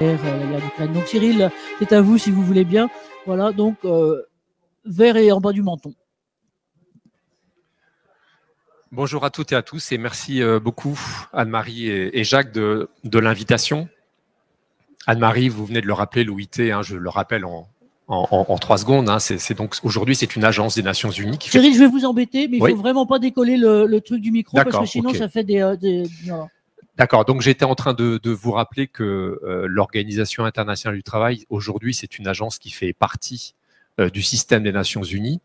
la guerre d'Ukraine. Donc Cyril, c'est à vous si vous voulez bien. Voilà, donc vert et en bas du menton. Bonjour à toutes et à tous et merci beaucoup Anne-Marie et Jacques de l'invitation. Anne-Marie, vous venez de le rappeler, l'OIT, hein, je le rappelle en 3 secondes. Hein, c'est donc aujourd'hui c'est une agence des Nations Unies. Cyril, je vais vous embêter, mais il faut vraiment pas décoller le truc du micro parce que sinon ça fait des voilà. D'accord, donc j'étais en train de vous rappeler que l'Organisation internationale du travail, aujourd'hui, c'est une agence qui fait partie du système des Nations Unies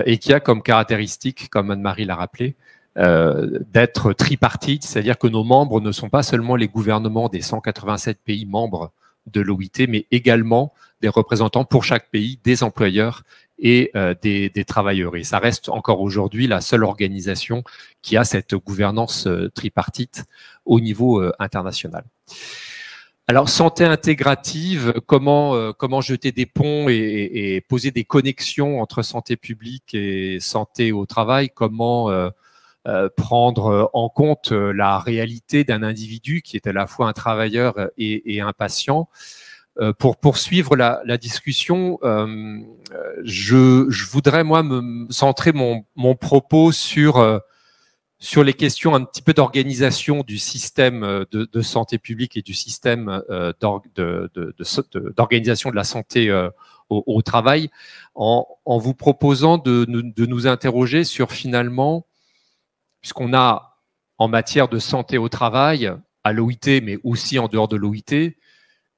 et qui a comme caractéristique, comme Anne-Marie l'a rappelé, d'être tripartite, c'est-à-dire que nos membres ne sont pas seulement les gouvernements des 187 pays membres de l'OIT, mais également des représentants pour chaque pays, des employeurs et des travailleurs. Et ça reste encore aujourd'hui la seule organisation qui a cette gouvernance tripartite au niveau international. Alors, santé intégrative, comment jeter des ponts et poser des connexions entre santé publique et santé au travail, comment prendre en compte la réalité d'un individu qui est à la fois un travailleur et un patient. Pour poursuivre la discussion, je voudrais, moi, me centrer mon propos sur les questions un petit peu d'organisation du système de santé publique et du système d'organisation de la santé au travail, en vous proposant de nous interroger sur finalement, puisqu'on a en matière de santé au travail, à l'OIT, mais aussi en dehors de l'OIT,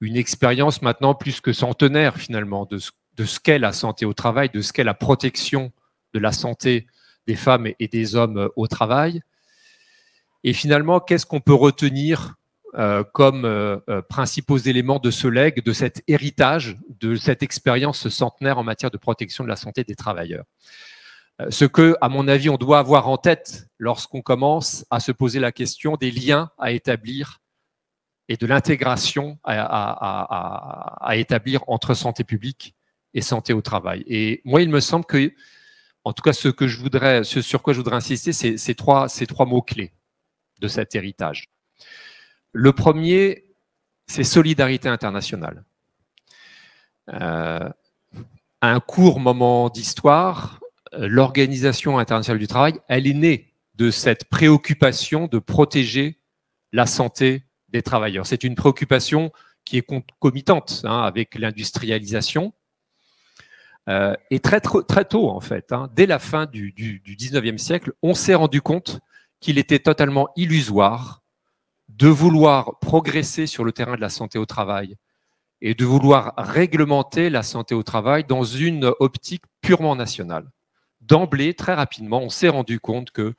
une expérience maintenant plus que centenaire finalement de ce qu'est la santé au travail, de ce qu'est la protection de la santé des femmes et des hommes au travail. Et finalement, qu'est-ce qu'on peut retenir comme principaux éléments de ce legs, de cet héritage, de cette expérience centenaire en matière de protection de la santé des travailleurs? Ce que, à mon avis, on doit avoir en tête lorsqu'on commence à se poser la question des liens à établir et de l'intégration à établir entre santé publique et santé au travail. Et moi, il me semble que, en tout cas, ce sur quoi je voudrais insister, c'est ces trois mots-clés de cet héritage. Le premier, c'est solidarité internationale. À un court moment d'histoire, l'Organisation internationale du travail, elle est née de cette préoccupation de protéger la santé des travailleurs. C'est une préoccupation qui est concomitante avec l'industrialisation. Et très tôt, en fait, dès la fin du 19e siècle, on s'est rendu compte qu'il était totalement illusoire de vouloir progresser sur le terrain de la santé au travail et de vouloir réglementer la santé au travail dans une optique purement nationale. D'emblée, très rapidement, on s'est rendu compte que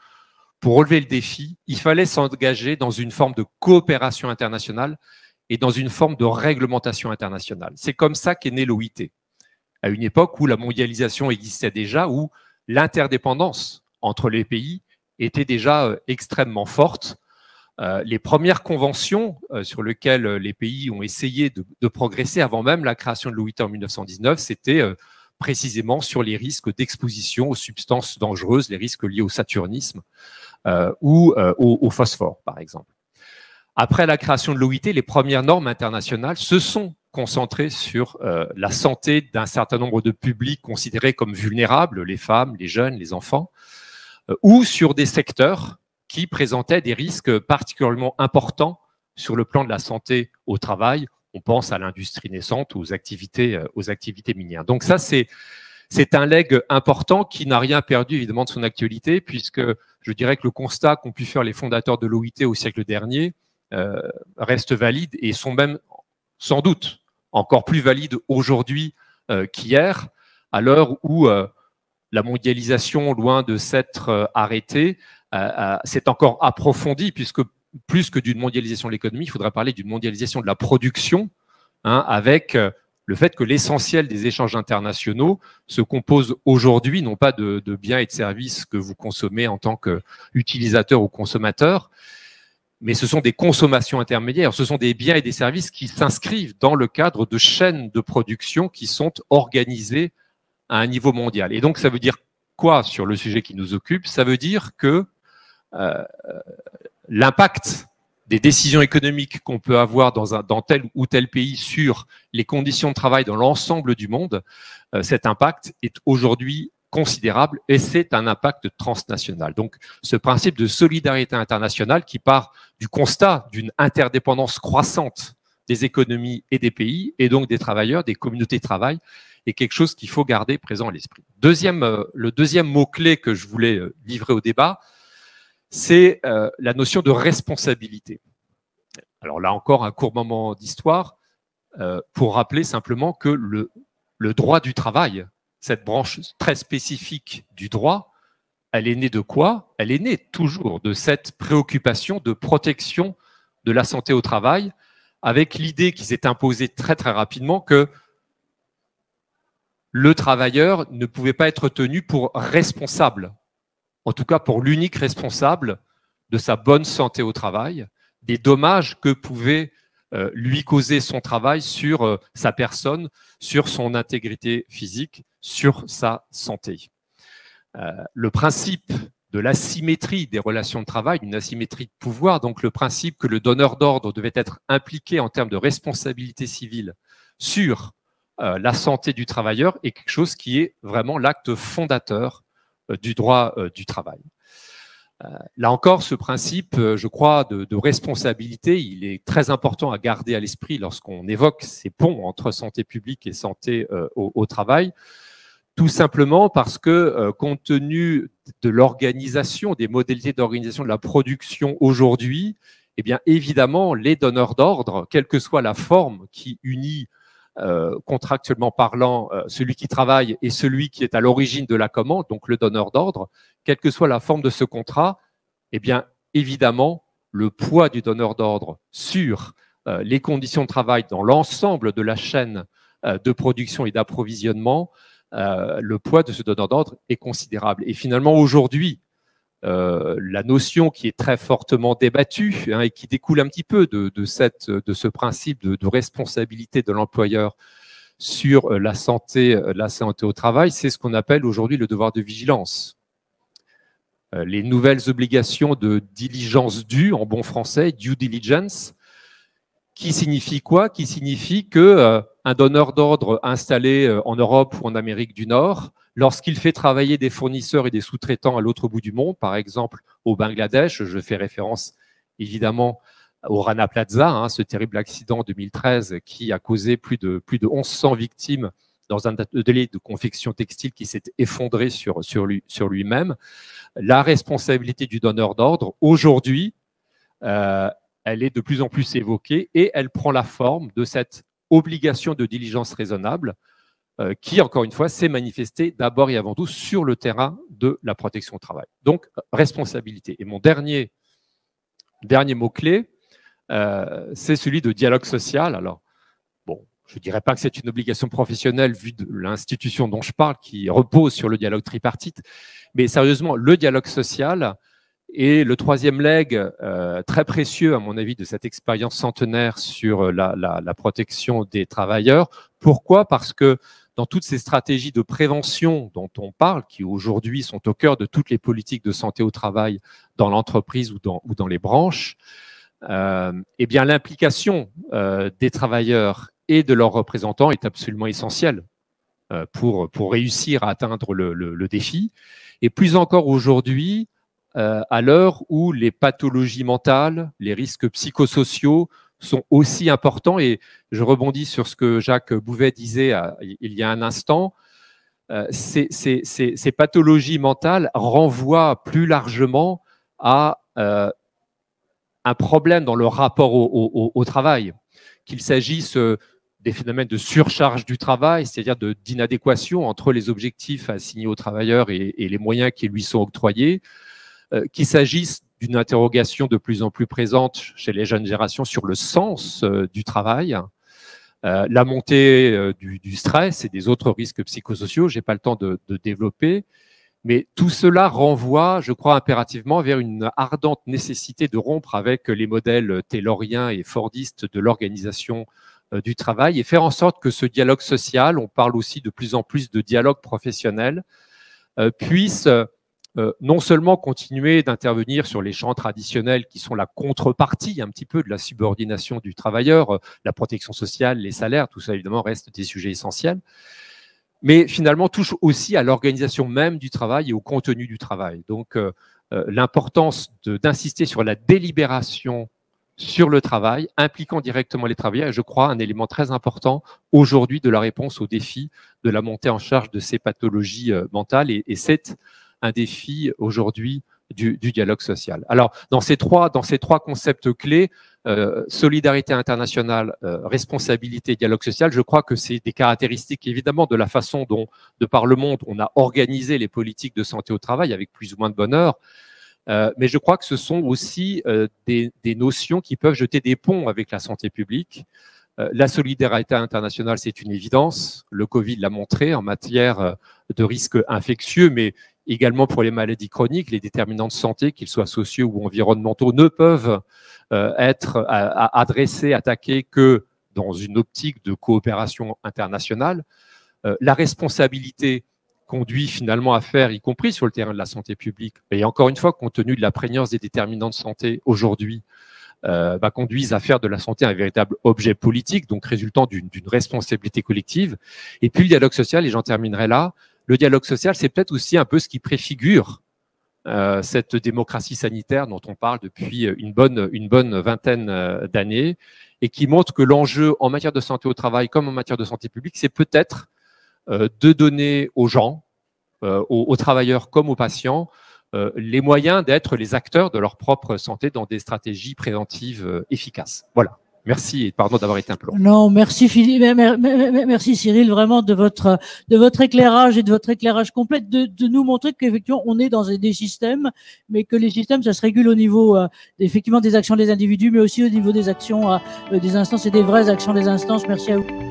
pour relever le défi, il fallait s'engager dans une forme de coopération internationale et dans une forme de réglementation internationale. C'est comme ça qu'est né l'OIT, à une époque où la mondialisation existait déjà, où l'interdépendance entre les pays était déjà extrêmement forte. Les premières conventions sur lesquelles les pays ont essayé de progresser avant même la création de l'OIT en 1919, c'était précisément sur les risques d'exposition aux substances dangereuses, les risques liés au saturnisme ou au phosphore, par exemple. Après la création de l'OIT, les premières normes internationales se sont concentrées sur la santé d'un certain nombre de publics considérés comme vulnérables, les femmes, les jeunes, les enfants, ou sur des secteurs qui présentaient des risques particulièrement importants sur le plan de la santé au travail. On pense à l'industrie naissante ou aux activités minières. Donc ça, c'est un legs important qui n'a rien perdu évidemment de son actualité, puisque je dirais que le constat qu'ont pu faire les fondateurs de l'OIT au siècle dernier reste valide et sont même sans doute encore plus valides aujourd'hui qu'hier, à l'heure où la mondialisation, loin de s'être arrêtée, s'est encore approfondie, puisque plus que d'une mondialisation de l'économie, il faudrait parler d'une mondialisation de la production, avec le fait que l'essentiel des échanges internationaux se compose aujourd'hui, non pas de biens et de services que vous consommez en tant qu'utilisateur ou consommateur, mais ce sont des consommations intermédiaires, ce sont des biens et des services qui s'inscrivent dans le cadre de chaînes de production qui sont organisées à un niveau mondial. Et donc, ça veut dire quoi sur le sujet qui nous occupe? Ça veut dire que l'impact des décisions économiques qu'on peut avoir dans tel ou tel pays sur les conditions de travail dans l'ensemble du monde, cet impact est aujourd'hui considérable et c'est un impact transnational. Donc, ce principe de solidarité internationale qui part du constat d'une interdépendance croissante des économies et des pays et donc des travailleurs, des communautés de travail, est quelque chose qu'il faut garder présent à l'esprit. Le deuxième mot-clé que je voulais livrer au débat, c'est la notion de responsabilité. Alors là encore, un court moment d'histoire pour rappeler simplement que le droit du travail, cette branche très spécifique du droit, elle est née de quoi? Elle est née toujours de cette préoccupation de protection de la santé au travail, avec l'idée qui s'est imposée très très rapidement que le travailleur ne pouvait pas être tenu pour responsable, en tout cas pour l'unique responsable de sa bonne santé au travail, des dommages que pouvait lui causer son travail sur sa personne, sur son intégrité physique, sur sa santé. Le principe de l'asymétrie des relations de travail, d'une asymétrie de pouvoir, donc le principe que le donneur d'ordre devait être impliqué en termes de responsabilité civile sur la santé du travailleur est quelque chose qui est vraiment l'acte fondateur du droit du travail. Là encore, ce principe, je crois, de responsabilité, il est très important à garder à l'esprit lorsqu'on évoque ces ponts entre santé publique et santé au travail, tout simplement parce que, compte tenu de l'organisation, des modalités d'organisation de la production aujourd'hui, eh bien, évidemment, les donneurs d'ordre, quelle que soit la forme qui unit contractuellement parlant, celui qui travaille et celui qui est à l'origine de la commande, donc le donneur d'ordre, quelle que soit la forme de ce contrat, eh bien, évidemment, le poids du donneur d'ordre sur les conditions de travail dans l'ensemble de la chaîne de production et d'approvisionnement, le poids de ce donneur d'ordre est considérable. Et finalement, aujourd'hui, la notion qui est très fortement débattue et qui découle un petit peu de ce principe de responsabilité de l'employeur sur la santé au travail, c'est ce qu'on appelle aujourd'hui le devoir de vigilance. Les nouvelles obligations de diligence due, en bon français, due diligence, qui signifie quoi? Qui signifie que un donneur d'ordre installé en Europe ou en Amérique du Nord, lorsqu'il fait travailler des fournisseurs et des sous-traitants à l'autre bout du monde, par exemple au Bangladesh, je fais référence évidemment au Rana Plaza, ce terrible accident en 2013 qui a causé plus de 1100 victimes dans un atelier de confection textile qui s'est effondré sur lui-même. La responsabilité du donneur d'ordre, aujourd'hui, elle est de plus en plus évoquée et elle prend la forme de cette obligation de diligence raisonnable qui, encore une fois, s'est manifestée d'abord et avant tout sur le terrain de la protection au travail. Donc, responsabilité. Et mon dernier mot-clé, c'est celui de dialogue social. Alors, bon, je ne dirais pas que c'est une obligation professionnelle vu de l'institution dont je parle qui repose sur le dialogue tripartite, mais sérieusement, le dialogue social est le troisième leg très précieux, à mon avis, de cette expérience centenaire sur la protection des travailleurs. Pourquoi? Parce que dans toutes ces stratégies de prévention dont on parle, qui aujourd'hui sont au cœur de toutes les politiques de santé au travail dans l'entreprise ou dans les branches, eh bien l'implication des travailleurs et de leurs représentants est absolument essentielle pour réussir à atteindre le défi. Et plus encore aujourd'hui, à l'heure où les pathologies mentales, les risques psychosociaux sont aussi importants, et je rebondis sur ce que Jacques Bouvet disait il y a un instant, ces pathologies mentales renvoient plus largement à un problème dans le rapport au travail, qu'il s'agisse des phénomènes de surcharge du travail, c'est-à-dire d'inadéquation entre les objectifs assignés aux travailleurs et les moyens qui lui sont octroyés, qu'il s'agisse d'une interrogation de plus en plus présente chez les jeunes générations sur le sens du travail, la montée du stress et des autres risques psychosociaux, je n'ai pas le temps de développer, mais tout cela renvoie, je crois, impérativement vers une ardente nécessité de rompre avec les modèles tayloriens et fordistes de l'organisation du travail et faire en sorte que ce dialogue social, on parle aussi de plus en plus de dialogue professionnel, puisse non seulement continuer d'intervenir sur les champs traditionnels qui sont la contrepartie un petit peu de la subordination du travailleur, la protection sociale, les salaires, tout ça évidemment reste des sujets essentiels, mais finalement touche aussi à l'organisation même du travail et au contenu du travail. Donc l'importance d'insister sur la délibération sur le travail, impliquant directement les travailleurs, est, je crois, un élément très important aujourd'hui de la réponse aux défis de la montée en charge de ces pathologies mentales, et c'est un défi aujourd'hui du dialogue social. Alors, dans ces trois concepts clés, solidarité internationale, responsabilité, dialogue social, je crois que c'est des caractéristiques évidemment de la façon dont, de par le monde, on a organisé les politiques de santé au travail avec plus ou moins de bonheur. Mais je crois que ce sont aussi des notions qui peuvent jeter des ponts avec la santé publique. La solidarité internationale, c'est une évidence. Le Covid l'a montré en matière de risques infectieux, mais également pour les maladies chroniques, les déterminants de santé, qu'ils soient sociaux ou environnementaux, ne peuvent être adressés, attaqués que dans une optique de coopération internationale. La responsabilité conduit finalement à faire, y compris sur le terrain de la santé publique, et encore une fois, compte tenu de la prégnance des déterminants de santé aujourd'hui, conduisent à faire de la santé un véritable objet politique, donc résultant d'une responsabilité collective. Et puis le dialogue social, et j'en terminerai là, le dialogue social, c'est peut-être aussi un peu ce qui préfigure cette démocratie sanitaire dont on parle depuis une bonne vingtaine d'années, et qui montre que l'enjeu en matière de santé au travail comme en matière de santé publique, c'est peut-être de donner aux gens, aux travailleurs comme aux patients, les moyens d'être les acteurs de leur propre santé dans des stratégies préventives efficaces. Voilà. Merci et pardon d'avoir été un peu long. Non, merci Philippe, merci Cyril, vraiment de votre éclairage et de votre éclairage complet, de nous montrer qu'effectivement on est dans des systèmes, mais que les systèmes ça se régule au niveau effectivement des actions des individus, mais aussi au niveau des actions des instances et des vraies actions des instances. Merci à vous.